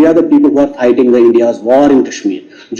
we are the people who are fighting the India's war in Kashmir.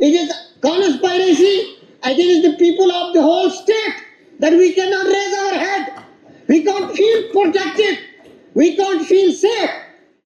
It is conspiracy against the people of the whole state that we cannot raise our head. We can't feel protected. We can't feel safe.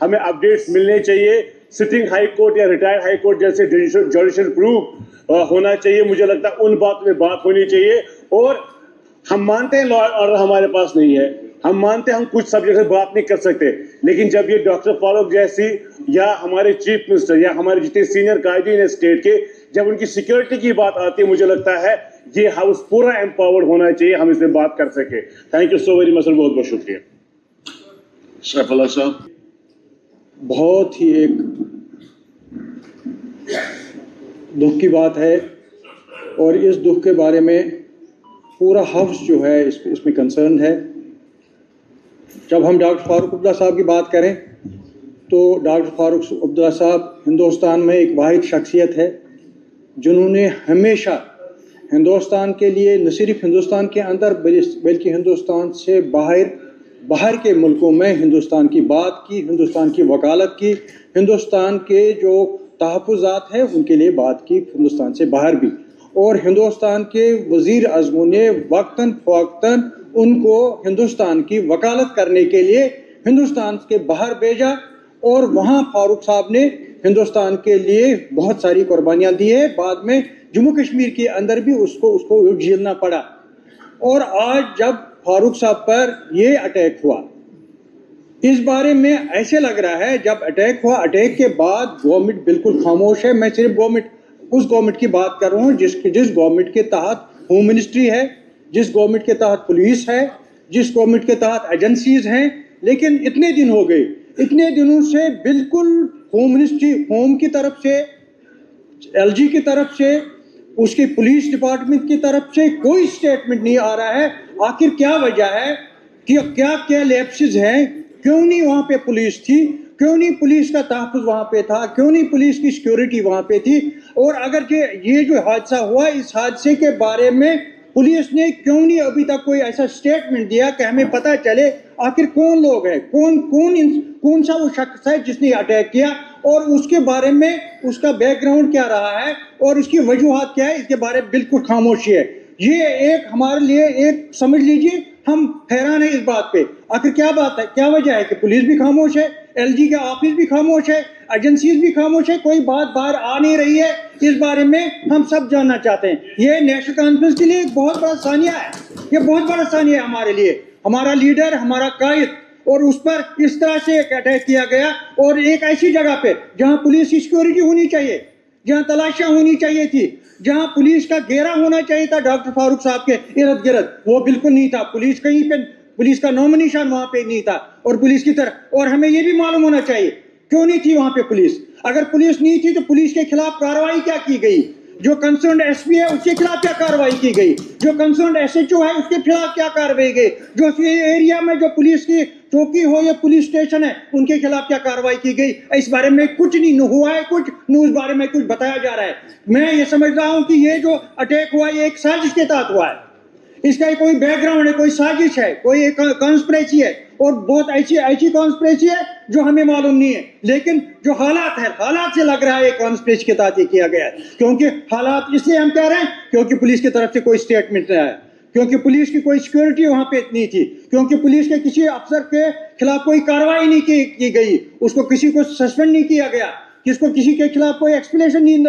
ہمیں updates ملنے چاہیے. Sitting high court یا retired high court جیسے judicial proof ہونا چاہیے. مجھے لگتا ہے ان باتوں میں بات ہونی چاہیے. اور ہم مانتے ہیں لا آرڈر ہمارے پاس نہیں ہے, ہم مانتے ہیں ہم کچھ سبجیکٹ سے بات نہیں کر سکتے, لیکن جب یہ ڈاکٹر فاروق جیسی یا ہمارے چیف منسٹر یا ہمارے جتنے سینئر قائدین ہیں اسٹیٹ کے, جب ان کی سیکورٹی کی بات آتی ہے, مجھے لگتا ہے یہ ہاؤس پورا امپاورڈ ہونا چاہیے, ہم اس میں بات کر سکے. Thank you so very much sir, بہت بہت شکریہ. سیف اللہ صاحب. بہت ہی ایک دکھ کی بات ہے, اور اس دکھ کے بارے میں پورا ہاؤس جو ہے اس میں کنسرن ہے. جب ہم ڈاکٹر فاروق عبداللہ صاحب کی بات کریں تو ڈاکٹر فاروق عبداللہ صاحب ہندوستان میں ایک واحد شخصیت ہے جنہوں نے ہمیشہ ہندوستان کے لیے, نہ صرف ہندوستان کے اندر بلکہ ہندوستان سے باہر کے ملکوں میں ہندوستان کی بات کی, ہندوستان کی وکالت کی, ہندوستان کے جو تحفظات ہیں ان کے لیے بات کی, ہندوستان سے باہر بھی. اور ہندوستان کے وزیر اعظموں نے وقتاً فوقتاً ان کو ہندوستان کی وکالت کرنے کے لیے ہندوستان کے باہر بھیجا, اور وہاں فاروق صاحب نے ہندوستان کے لیے بہت ساری قربانیاں دی ہے. بعد میں جموں کشمیر کے اندر بھی اس کو جھیلنا پڑا. اور آج جب فاروق صاحب پر یہ اٹیک ہوا, اس بارے میں ایسے لگ رہا ہے جب اٹیک ہوا, اٹیک کے بعد گورنمنٹ بالکل خاموش ہے. میں صرف اس گورنمنٹ کی بات کر رہا ہوں جس گورنمنٹ کے تحت ہوم منسٹری ہے, جس گورنمنٹ کے تحت پولیس ہے, جس گورنمنٹ کے تحت ایجنسیز ہیں. لیکن اتنے دن ہو گئے, اتنے دنوں سے بالکل ہوم منسٹری, ہوم کی طرف سے, ایل جی کی طرف سے, اس کی پولیس ڈپارٹمنٹ کی طرف سے کوئی سٹیٹمنٹ نہیں آ رہا ہے. آخر کیا وجہ ہے, کہ کیا لیپسز ہیں, کیوں نہیں وہاں پہ پولیس تھی, کیوں نہیں پولیس کا تحفظ وہاں پہ تھا, کیوں نہیں پولیس کی سیکیورٹی وہاں پہ تھی. اور اگر یہ جو حادثہ ہوا, اس حادثے کے بارے میں پولیس نے کیوں نہیں ابھی تک کوئی ایسا سٹیٹمنٹ دیا کہ ہمیں پتہ چلے آخر کون لوگ ہیں, کون سا وہ شخص ہے جس نے اٹیک کیا, اور اس کے بارے میں اس کا بیک گراؤنڈ کیا رہا ہے اور اس کی وجوہات کیا ہے. اس کے بارے میں بالکل خاموشی ہے. یہ ایک ہمارے لیے ایک سمجھ لیجئے ہم حیران ہیں اس بات پہ. آخر کیا بات ہے, کیا وجہ ہے کہ پولیس بھی خاموش ہے, ایل جی کا آفس بھی خاموش ہے, ایجنسیز بھی خاموش ہے, کوئی بات باہر آ نہیں رہی ہے. اس بارے میں ہم سب جاننا چاہتے ہیں. یہ نیشنل کانفرنس کے لیے ایک بہت بڑا ثانیہ ہے, یہ بہت بڑا ثانیہ ہے ہمارے لیے. ہمارا لیڈر, ہمارا قائد, اور اس پر اس طرح سے ایک اٹیک کیا گیا, اور ایک ایسی جگہ پہ جہاں پولیس کی سیکیورٹی ہونی چاہیے, جہاں تلاشیاں ہونی چاہیے تھی, جہاں پولیس کا گھیرا ہونا چاہیے تھا ڈاکٹر فاروق صاحب کے ارد گرد, وہ بالکل نہیں تھا. پولیس کہیں پہ, پولیس کا نام و نشان وہاں پہ نہیں تھا. اور پولیس کی طرح, اور ہمیں یہ بھی معلوم ہونا چاہیے کیوں نہیں تھی وہاں پہ پولیس. اگر پولیس نہیں تھی تو پولیس کے خلاف کارروائی کیا کی گئی, جو کنسرنڈ ایس پی ہے اس کے خلاف کیا کارروائی کی گئی, جو کنسرنڈ ایس ایچ او ہے اس کے خلاف کیا کارروائی گئی, جو ایریا میں جو پولیس کی چوکی ہو یا پولیس اسٹیشن ہے ان کے خلاف کیا کارروائی کی گئی. اس بارے میں کچھ نہیں ہوا ہے, کچھ نیوز بارے میں کچھ بتایا جا رہا ہے. میں یہ سمجھ رہا ہوں کہ یہ جو اٹیک ہوا یہ ایک سازش کے تحت ہوا ہے, اس کا کوئی بیک گراؤنڈ ہے, کوئی سازش ہے, کوئی ایک کانسپریسی ہے, اور بہت ایسی کانسپریسی ہے جو ہمیں معلوم نہیں ہے. لیکن جو حالات ہے, حالات سے لگ رہا ہے کانسپریسی کے تحت یہ کیا گیا ہے. کیونکہ حالات اس لیے ہم کہہ رہے ہیں کیونکہ پولیس کی طرف سے کوئی سٹیٹمنٹ نہیں آیا, کیونکہ پولیس کی کوئی سیکیورٹی وہاں پہ نہیں تھی, کیونکہ پولیس کے کسی افسر کے خلاف کوئی کارروائی نہیں کی گئی, اس کو کسی کو سسپینڈ نہیں کیا گیا, کسی کے خلاف کوئی ایکسپلیشن نہیں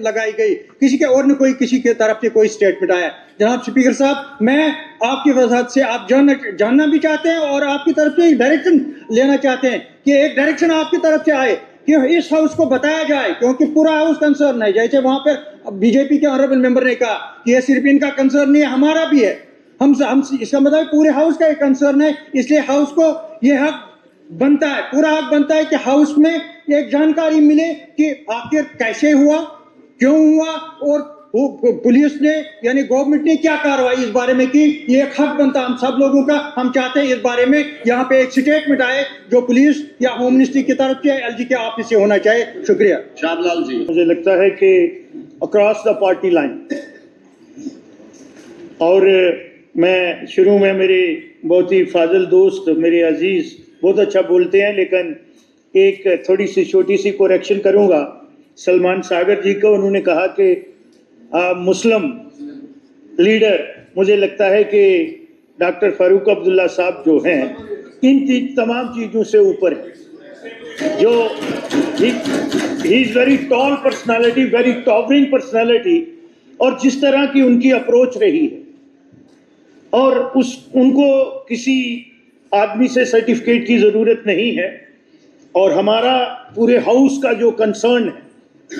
لگائی گئی, کسی کے طرف سے کوئی سٹیٹمنٹ آیا. جناب اسپیکر صاحب, میں آپ کی وضاحت سے آپ جاننا بھی چاہتے ہیں اور آپ کی طرف سے ایک ڈائریکشن لینا چاہتے ہیں کہ ایک ڈائریکشن آپ کی طرف سے آئے کہ اس ہاؤس کو بتایا جائے, کیونکہ پورا ہاؤس کنسرن ہے. جیسے وہاں پر بی جے پی کے آنریبل ممبر نے کہا کہ یہ صرف ان کا کنسرن نہیں ہے, ہمارا بھی ہے. ہم اس کا مطلب پورے ہاؤس کا ایک کنسرن ہے. اس لیے ہاؤس کو یہ حق بنتا ہے, پورا حق بنتا ہے کہ ہاؤس میں ایک جانکاری ملے کہ آخر کیسے ہوا, کیوں ہوا, اور پولیس نے یعنی گورنمنٹ نے کیا کارروائی اس بارے میں کی. یہ ایک حق بنتا ہم سب لوگوں کا. ہم چاہتے ہیں اس بارے میں یہاں پہ ایک سٹیٹمنٹ آئے جو پولیس یا ہوم منسٹری کی طرف سے, ایل جی کے آفس سے ہونا چاہیے. شکریہ. شام لال جی. مجھے لگتا ہے کہ اکراس دا پارٹی لائن, اور میں شروع میں میرے بہت ہی فاضل دوست میرے عزیز بہت اچھا بولتے ہیں, لیکن ایک تھوڑی سی چھوٹی سی کوریکشن کروں گا. سلمان ساگر جی کو انہوں نے کہا کہ مسلم لیڈر, مجھے لگتا ہے کہ ڈاکٹر فاروق عبداللہ صاحب جو ہیں ان تمام چیزوں سے اوپر ہیں. جو he is very tall personality, very towering personality, اور جس طرح کی ان کی اپروچ رہی ہے, اور ان کو کسی آدمی سے سرٹیفکیٹ کی ضرورت نہیں ہے. اور ہمارا پورے ہاؤس کا جو کنسرن ہے,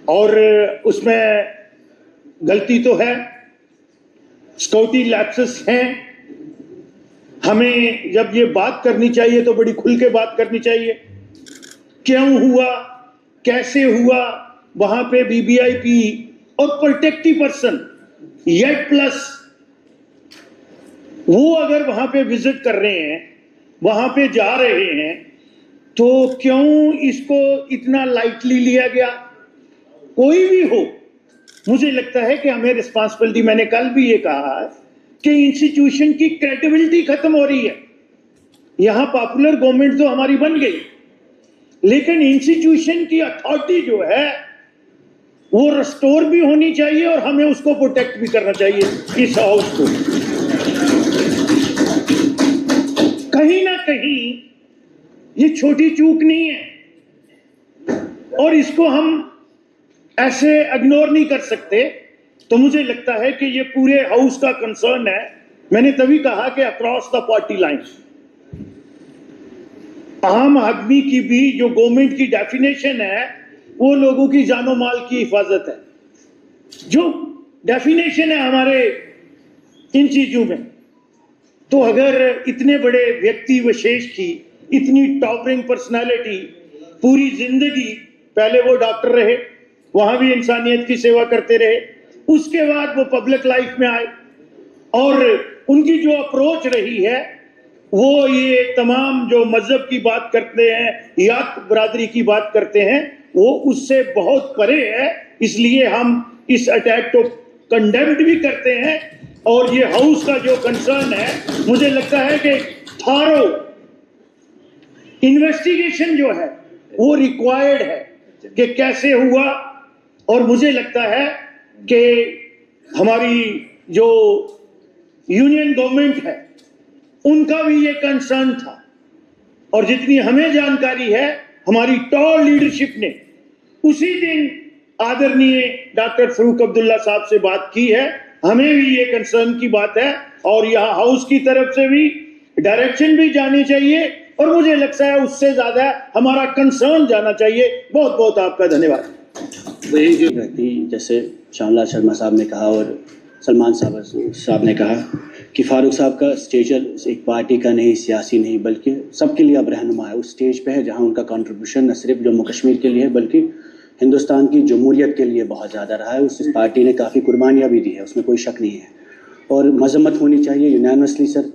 اور اس میں غلطی تو ہے, اسکاؤٹی لیپسز ہیں, ہمیں جب یہ بات کرنی چاہیے تو بڑی کھل کے بات کرنی چاہیے. کیوں ہوا, کیسے ہوا, وہاں پہ بی بی آئی پی اور پروٹیکٹیو پرسن یٹ پلس وہ اگر وہاں پہ وزٹ کر رہے ہیں, وہاں پہ جا رہے ہیں, تو کیوں اس کو اتنا لائٹلی لیا گیا؟ کوئی بھی ہو, مجھے لگتا ہے کہ ہمیں رسپانسبلٹی, میں نے کل بھی یہ کہا کہ انسٹیٹیوشن کی کریڈیبلٹی ختم ہو رہی ہے. یہاں پاپولر گورنمنٹ تو ہماری بن گئی, لیکن انسٹیٹیوشن کی اتھارٹی جو ہے وہ ریسٹور بھی ہونی چاہیے, اور ہمیں اس کو پروٹیکٹ بھی کرنا چاہیے اس ہاؤس کو. کہیں نہ کہیں یہ چھوٹی چوک نہیں ہے, اور اس کو ہم ایسے اگنور نہیں کر سکتے. تو مجھے لگتا ہے کہ یہ پورے ہاؤس کا کنسرن ہے. میں نے تبھی کہا کہ اکراس دا پارٹی لائنز, عام آدمی کی بھی جو گورنمنٹ کی ڈیفینیشن ہے وہ لوگوں کی جان و مال کی حفاظت ہے, جو ڈیفینیشن ہے ہمارے ان چیزوں میں. تو اگر اتنے بڑے ویکتی وشیش کی اتنی ٹاورنگ پرسنالٹی, پوری زندگی پہلے وہ ڈاکٹر رہے, وہاں بھی انسانیت کی سیوا کرتے رہے, اس کے بعد وہ پبلک لائف میں آئے, اور ان کی جو اپروچ رہی ہے وہ یہ تمام جو مذہب کی بات کرتے ہیں یا برادری کی بات کرتے ہیں وہ اس سے بہت پرے ہے. اس لیے ہم اس اٹیک کو کنڈیمڈ بھی کرتے ہیں, اور یہ ہاؤس کا جو کنسرن ہے, مجھے لگتا ہے کہ تھارو انویسٹیگیشن جو ہے وہ ریکوائرڈ ہے کہ کیسے ہوا. اور مجھے لگتا ہے کہ ہماری جو یونین گورنمنٹ ہے ان کا بھی یہ کنسرن تھا, اور جتنی ہمیں جانکاری ہے ہماری ٹاپ لیڈرشپ نے اسی دن آدرنیے ڈاکٹر فاروق عبداللہ صاحب سے بات کی ہے. ہمیں بھی یہ کنسرن کی بات ہے, اور یہاں ہاؤس کی طرف سے بھی ڈائریکشن بھی جانی چاہیے, اور مجھے لگتا ہے اس سے زیادہ ہمارا کنسرن جانا چاہیے. بہت بہت آپ کا دھنیہ واد. جیسے شام لال شرما صاحب نے کہا اور سلمان صاحب نے کہا کہ فاروق صاحب کا اسٹیچر ایک پارٹی کا نہیں, سیاسی نہیں, بلکہ سب کے لیے اب رہنما ہے. اس اسٹیج پہ ہے جہاں ان کا کنٹریبیوشن نہ صرف جموں کشمیر کے لیے بلکہ ہندوستان کی جمہوریت کے لیے بہت زیادہ رہا ہے. اس پارٹی نے کافی قربانیاں بھی دی ہے, اس میں کوئی شک نہیں ہے, اور مذمت ہونی چاہیے یونینسلی سر,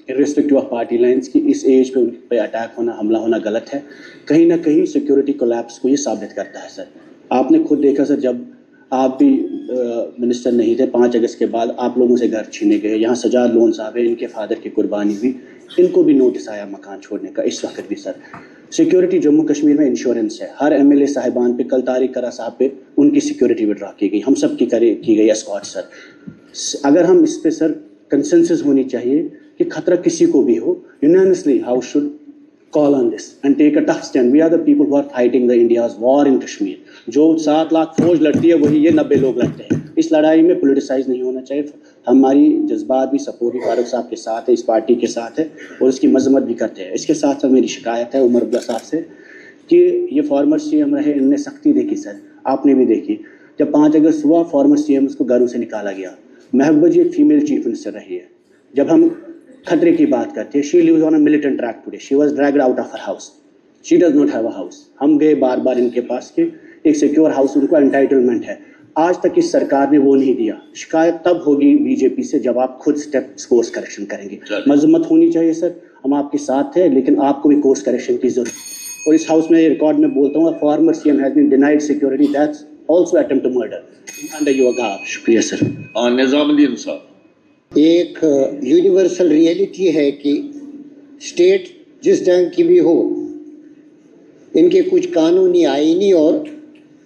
ارسپیکٹو آف پارٹی لائنس کی. اس ایج پہ ان پہ اٹیک ہونا, حملہ ہونا غلط ہے. کہیں نہ کہیں سیکورٹی کولیپس کو یہ ثابت کرتا ہے. سر آپ نے خود دیکھا سر, جب آپ بھی منسٹر نہیں تھے, 5 اگست کے بعد آپ لوگوں سے گھر چھینے گئے. یہاں سجاد لون صاحب ہیں, ان کے فادر کی قربانی ہوئی, ان کو بھی نوٹس آیا مکان چھوڑنے کا. اس وقت بھی سر سیکورٹی جموں کشمیر میں انشورنس ہے. ہر ایم ایل اے صاحبان پہ, کل طارق کرا صاحب پہ ان کی سیکورٹی وڈرا کی گئی, ہم سب کی کی گئی اسکاٹ. سر اگر ہم اس پہ سر کنسنسس ہونی چاہیے کہ خطرہ کسی کو بھی ہو, unanimously house should call on this and take a tough stand. We are the people who are fighting the India's war in Kashmir. جو 7 لاکھ فوج لڑتی ہے وہی یہ 90 لوگ لڑتے ہیں. اس لڑائی میں پولیٹیسائز نہیں ہونا چاہیے. ہماری جذبات بھی سپورٹ بھی فاروق صاحب کے ساتھ ہے, اس پارٹی کے ساتھ ہے, اور اس کی مذمت بھی کرتے ہیں. اس کے ساتھ ساتھ میری شکایت ہے عمر عبداللہ صاحب سے کہ یہ فارمر سی ایم رہے, ان نے سختی دیکھی. سر آپ نے بھی دیکھی, جب 5 اگست ہوا فارمر سی ایم اس کو گھروں سے نکالا گیا. محبوبہ جی ایک فیمیل چیف منسٹر رہی ہے. جب ہم خطرے کی بات کرتے ہیں, she lives on a militant track today. She was dragged out of her house. She does not have a house. ہم گئے بار بار ان کے پاس کہ ایک سیکیور ہاؤس ان کو انٹائٹلمنٹ ہے. آج تک اس سرکار نے وہ نہیں دیا. شکایت تب ہوگی بی جے پی سے جب آپ خود اسٹیپ کورس کریکشن کریں گے. مذمت ہونی چاہیے سر, ہم آپ کے ساتھ ہیں, لیکن آپ کو بھی کورس کریکشن کی ضرورت ہے. اور اس ہاؤس میں یہ ریکارڈ میں بولتا ہوں, former C M has been denied security, that's also attempt to murder under your guard. شکریہ سر. نظام الدین صاحب, ایک یونیورسل ریئلٹی ہے کہ اسٹیٹ جس ڈنگ کی بھی ہو, ان کے کچھ قانونی, آئینی اور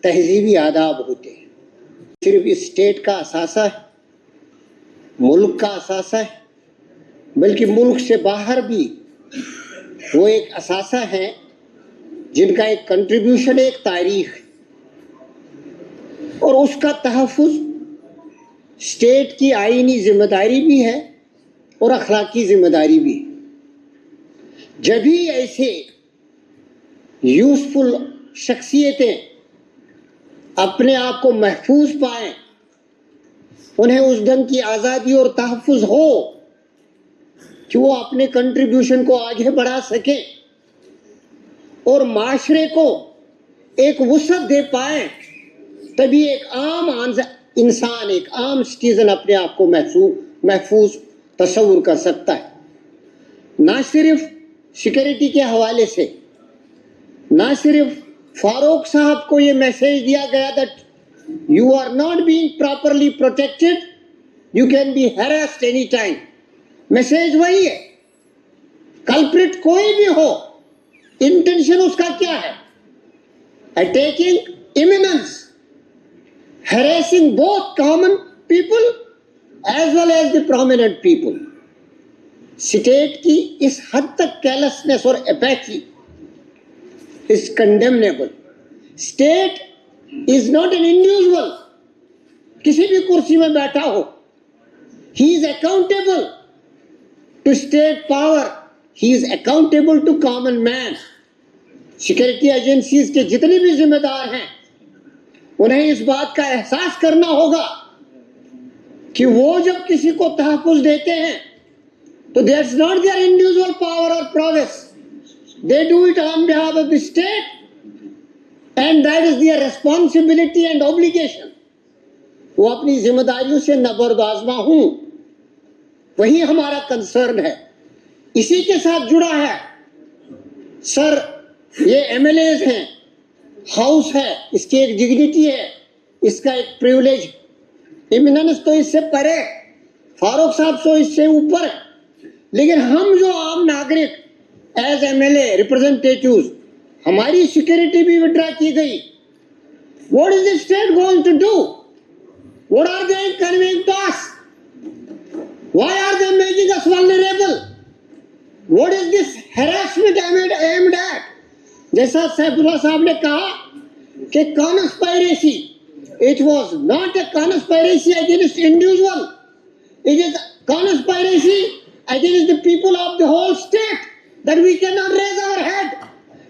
تہذیبی آداب ہوتے ہیں. صرف اس اسٹیٹ کا اثاثہ ہے, ملک کا اثاثہ ہے, بلکہ ملک سے باہر بھی وہ ایک اثاثہ ہے جن کا ایک کنٹریبیوشن ایک تاریخ ہے اور اس کا تحفظ اسٹیٹ کی آئینی ذمہ داری بھی ہے اور اخلاقی ذمہ داری بھی ہے. جب ہی ایسے یوزفل شخصیتیں اپنے آپ کو محفوظ پائیں, انہیں اس ڈنگ کی آزادی اور تحفظ ہو کہ وہ اپنے کنٹریبیوشن کو آگے بڑھا سکیں اور معاشرے کو ایک وسعت دے پائیں, تبھی ایک عام انسان, ایک عام سٹیزن اپنے آپ کو محفوظ تصور کر سکتا ہے. نہ صرف سیکیورٹی کے حوالے سے, نہ صرف فاروق صاحب کو یہ میسج دیا گیا that you are not being properly protected, you can be harassed any time. Message وہی ہے. کلپریٹ کوئی بھی ہو, انٹینشن اس کا کیا ہے؟ Attacking immunities, harassing both common people as well as the prominent people. State کی اس حد تک کیلسنس اور اپیتھی is condemnable. State is not an individual. کسی بھی کرسی میں بیٹھا ہو, he is accountable to state power, he is accountable to common man. Security agencies کے جتنے بھی ذمہ دار ہیں, انہیں اس بات کا احساس کرنا ہوگا کہ وہ جب کسی کو تحفظ دیتے ہیں تو that's not their individual power or prowess. They do it on behalf of the state, and that is their responsibility and obligation. وہ اپنی ذمہ داریوں سے نبردآزما ہوں, وہی ہمارا کنسرن ہے. اسی کے ساتھ جڑا ہے سر, یہ ایم ایل ایز ہیں, ہاؤس ہے, اس کی ایک ڈگنیٹی ہے, اس کا ایک پریولیج. ایمیننس تو اس سے پرے, فاروق صاحب تو اس سے اوپر ہے, لیکن ہم جو عام ناگرک ایز ایم ایل اے ریپرزینٹیٹیوز, ہماری سیکیورٹی بھی وڈرا کی گئی. What is the state going to do? What are they conveying to us? Why are they making us vulnerable? What is this harassment aimed at? جیسا سیف اللہ صاحب نے کہا کہ conspiracy, it was not a conspiracy against individual, it is conspiracy against the people of the whole state, that we cannot raise our head,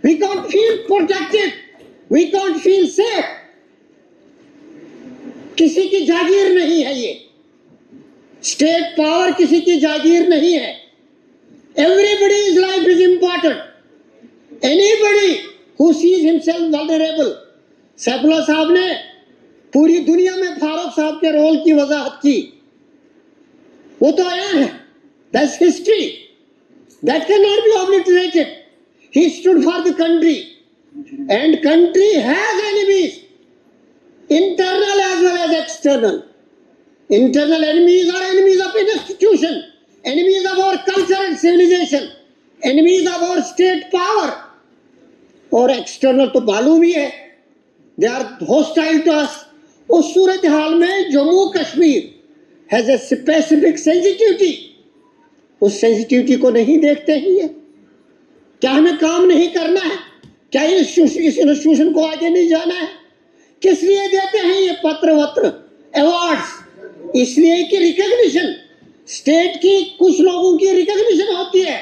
we can't feel protected, we can't feel safe. کسی کی جاگیر نہیں ہے یہ, state power کسی کی جاگیر نہیں ہے. Everybody's life is important. Anybody who sees himself vulnerable. Saif Ullah sahab نے پوری دنیا میں فاروق صاحب کے رول کی وضاحت کی, وہ تو آیا ہے. That's history. That cannot be obliterated. He stood for the country, and country has enemies, internal as well as external. Internal enemies are enemies of an institution, enemies of our culture and civilization, enemies of our state power. اور external تو معلوم ہی ہے, they are hostile to us. اس صورتحال میں Jammu Kashmir has a specific sensitivity. اس sensitivity کو نہیں دیکھتے ہیں یہ. کیا ہمیں کام نہیں کرنا ہے؟ کیا اس انسٹیٹیوشن کو آگے نہیں جانا ہے؟ کس لیے دیتے ہیں یہ پتر وتر ایوارڈز؟ اس لیے کہ ریکگنیشن, اسٹیٹ کی کچھ لوگوں کی ریکگنیشن ہوتی ہے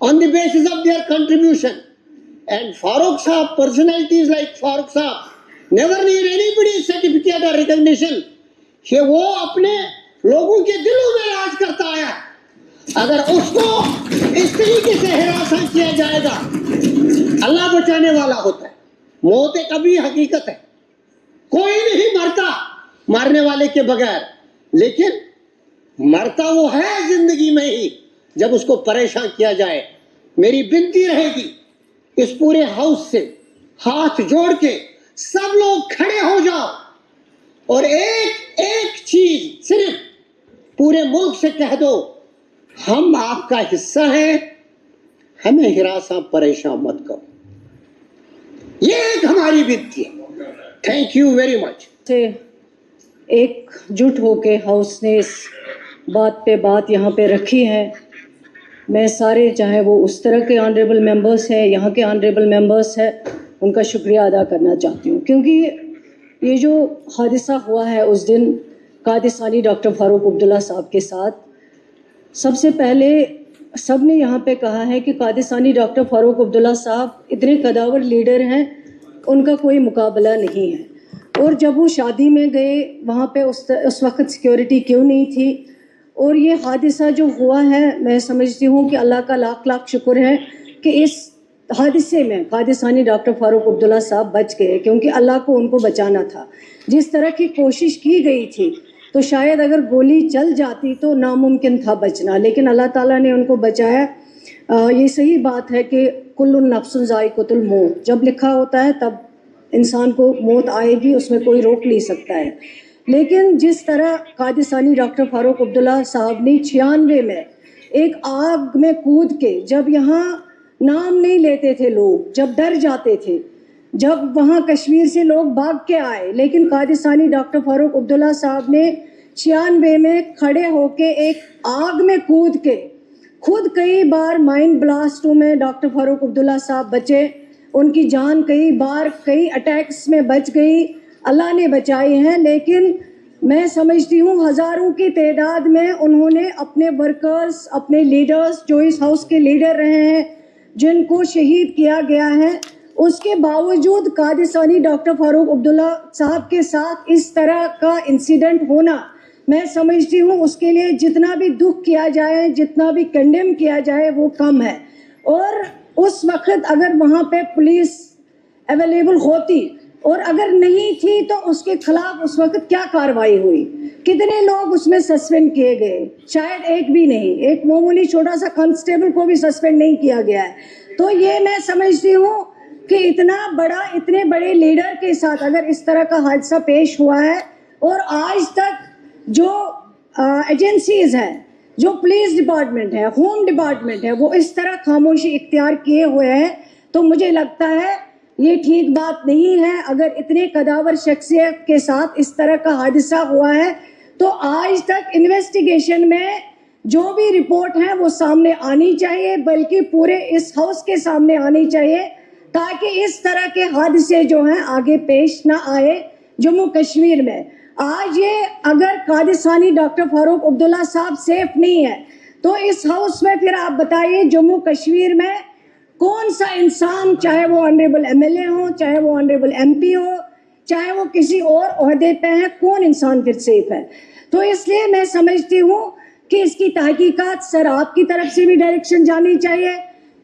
on the basis of their contribution. And Farooq sahab, personalities like Farooq sahab never need anybody certificate اور ریکگنیشن, کہ وہ اپنے لوگوں کے دلوں میں راج کرتا آیا. اگر اس کو اس طریقے سے ہراساں کیا جائے گا, اللہ بچانے والا ہوتا ہے. موت ایک ابھی حقیقت ہے, کوئی نہیں مرتا مارنے والے کے بغیر, لیکن مرتا وہ ہے زندگی میں ہی جب اس کو پریشان کیا جائے. میری بنتی رہے گی اس پورے ہاؤس سے, ہاتھ جوڑ کے سب لوگ کھڑے ہو جاؤ اور ایک چیز صرف پورے ملک سے کہہ دو, ہم آپ کا حصہ ہیں, ہمیں ہراساں پریشان مت کرو. یہ ایک ہماری بنتی ہے. Thank you very much. ایک جٹ ہو کے ہاؤس نے اس بات پہ بات یہاں پہ رکھی ہے. میں سارے چاہے وہ اس طرح کے آنریبل ممبرس ہیں، یہاں کے آنریبل ممبرس ہیں، ان کا شکریہ ادا کرنا چاہتی ہوں، کیونکہ یہ جو حادثہ ہوا ہے اس دن قادسانی ڈاکٹر فاروق عبداللہ صاحب کے ساتھ، سب سے پہلے سب نے یہاں پہ کہا ہے کہ قادسانی ڈاکٹر فاروق عبداللہ صاحب اتنے قداور لیڈر ہیں، ان کا کوئی مقابلہ نہیں ہے۔ اور جب وہ شادی میں گئے وہاں پہ اس وقت سیکیورٹی کیوں نہیں تھی؟ اور یہ حادثہ جو ہوا ہے، میں سمجھتی ہوں کہ اللہ کا لاکھ لاکھ شکر ہے کہ اس حادثے میں قادسانی ڈاکٹر فاروق عبداللہ صاحب بچ گئے، کیونکہ اللہ کو ان کو بچانا تھا۔ جس طرح کی کوشش کی گئی تھی تو شاید اگر گولی چل جاتی تو ناممکن تھا بچنا، لیکن اللہ تعالیٰ نے ان کو بچایا۔ یہ صحیح بات ہے کہ کل نفس ذائقۃ الموت، جب لکھا ہوتا ہے تب انسان کو موت آئے گی، اس میں کوئی روک نہیں سکتا ہے۔ لیکن جس طرح قادسانی ڈاکٹر فاروق عبداللہ صاحب نے 96 میں ایک آگ میں کود کے، جب یہاں نام نہیں لیتے تھے لوگ، جب ڈر جاتے تھے، جب وہاں کشمیر سے لوگ بھاگ کے آئے، لیکن قادسانی ڈاکٹر فاروق عبداللہ صاحب نے 96 میں کھڑے ہو کے ایک آگ میں کود کے، خود کئی بار مائنڈ بلاسٹوں میں ڈاکٹر فاروق عبداللہ صاحب بچے، ان کی جان کئی بار کئی اٹیکس میں بچ گئی، اللہ نے بچائی ہیں۔ لیکن میں سمجھتی ہوں ہزاروں کی تعداد میں انہوں نے اپنے ورکرز، اپنے لیڈرز جو اس ہاؤس کے لیڈر رہے ہیں، جن کو شہید کیا گیا ہے، اس کے باوجود قادسانی ڈاکٹر فاروق عبداللہ صاحب کے ساتھ اس طرح کا انسیڈنٹ ہونا، میں سمجھتی ہوں اس کے لیے جتنا بھی دکھ کیا جائے، جتنا بھی کنڈیم کیا جائے وہ کم ہے۔ اور اس وقت اگر وہاں پہ پولیس اویلیبل ہوتی اور اگر نہیں تھی تو اس کے خلاف اس وقت کیا کارروائی ہوئی، کتنے لوگ اس میں سسپینڈ کیے گئے؟ شاید ایک بھی نہیں، ایک معمولی چھوٹا سا کانسٹیبل کو بھی سسپینڈ نہیں کیا گیا ہے۔ تو یہ میں سمجھتی ہوں کہ اتنے بڑے لیڈر کے ساتھ اگر اس طرح کا حادثہ پیش ہوا ہے، اور آج تک جو ایجنسیز ہیں، جو پولیس ڈپارٹمنٹ ہے، ہوم ڈپارٹمنٹ ہے، وہ اس طرح خاموشی اختیار کیے ہوئے ہیں، تو مجھے لگتا ہے یہ ٹھیک بات نہیں ہے۔ اگر اتنے قداور شخصیت کے ساتھ اس طرح کا حادثہ ہوا ہے تو آج تک انویسٹیگیشن میں جو بھی رپورٹ ہیں وہ سامنے آنی چاہیے، بلکہ پورے اس ہاؤس کے سامنے آنی چاہیے، تاکہ اس طرح کے حادثے جو ہیں آگے پیش نہ آئے جموں کشمیر میں۔ آج یہ اگر قادسانی ڈاکٹر فاروق عبداللہ صاحب سیف نہیں ہے تو اس ہاؤس میں پھر آپ بتائیے جموں کشمیر میں کون سا انسان، چاہے وہ آنریبل ایم ایل اے ہو، چاہے وہ آنریبل ایم پی ہو، چاہے وہ کسی اور عہدے پہ ہے، کون انسان پھر سیف ہے؟ تو اس لیے میں سمجھتی ہوں کہ اس کی تحقیقات سر آپ کی طرف سے بھی ڈائریکشن جانی چاہیے،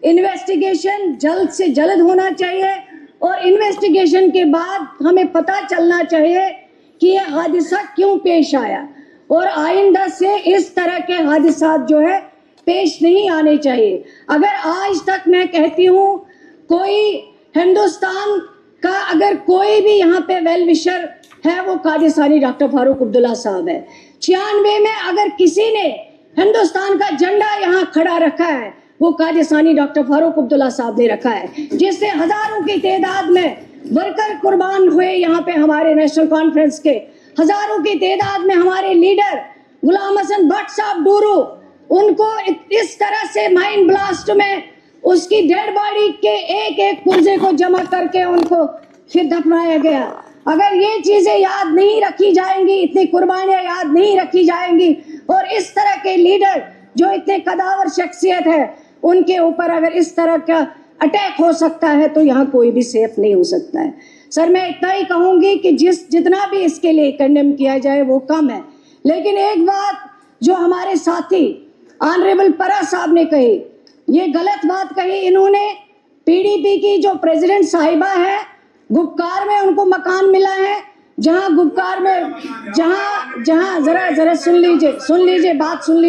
انویسٹیگیشن جلد سے جلد ہونا چاہیے، اور انویسٹیگیشن کے بعد ہمیں پتہ چلنا چاہیے کہ یہ حادثہ کیوں پیش آیا، اور آئندہ سے اس طرح کے حادثات جو ہے پیش نہیں آنے چاہیے۔ اگر آج تک میں کہتی ہوں کوئی ہندوستان کا اگر کوئی بھی یہاں پہ ویل وشر ہے وہ قادسانی ڈاکٹر فاروق عبداللہ صاحب ہے۔ 96 میں اگر کسی نے ہندوستان کا جھنڈا یہاں کھڑا رکھا ہے وہ قادسانی ڈاکٹر فاروق عبداللہ صاحب نے رکھا ہے، جس سے ہزاروں کی تعداد میں ورکر قربان ہوئے، یہاں پہ ہمارے نیشنل کانفرنس کے ہزاروں کی تعداد میں ہمارے لیڈر غلام حسن بٹ صاحب ڈورو، ان کو اس طرح سے مائنڈ بلاسٹ میں اس کی ڈیڈ باڈی کے ایک ایک پرزے کو جمع کر کے ان کو پھر دفنایا گیا۔ اگر یہ چیزیں یاد نہیں رکھی جائیں گی، اتنی قربانیاں یاد نہیں رکھی جائیں گی، اور اس طرح کے لیڈر جو اتنے قداور شخصیت ہے ان کے اوپر اگر اس طرح کا اٹیک ہو سکتا ہے تو یہاں کوئی بھی سیف نہیں ہو سکتا ہے۔ سر میں اتنا ہی کہوں گی کہ جتنا بھی اس کے لیے کنڈیم کیا جائے وہ کم ہے، لیکن ایک بات جو ہمارے ساتھی آنریبل پرا صاحب نے کہی، یہ غلط بات کہی۔ انہوں نے پی ڈی پی کی جو پریزیڈنٹ صاحبہ ہے، گپکار میں ان کو مکان ملا ہے، جہاں گپکار میں جہاں ذرا سن لیجئے بات سن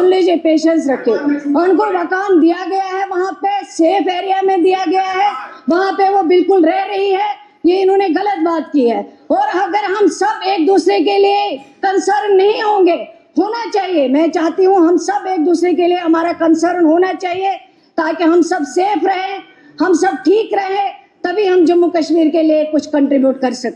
لیجئے پیشنس رکھے، ان کو مکان دیا گیا ہے، وہاں پہ سیف ایریا میں دیا گیا ہے، وہاں پہ وہ بالکل رہ رہی ہے۔ یہ انہوں نے غلط بات کی ہے، اور اگر ہم سب ایک دوسرے کے لیے کنسرن نہیں ہوں گے، ہونا چاہیے، میں چاہتی ہوں ہم سب ایک دوسرے کے لیے ہمارا کنسرن ہونا چاہیے تاکہ ہم سب سیف رہیں، ہم سب ٹھیک رہیں، تبھی ہم جموں کشمیر کے لیے کچھ کنٹریبیوٹ کر سکتے ہیں۔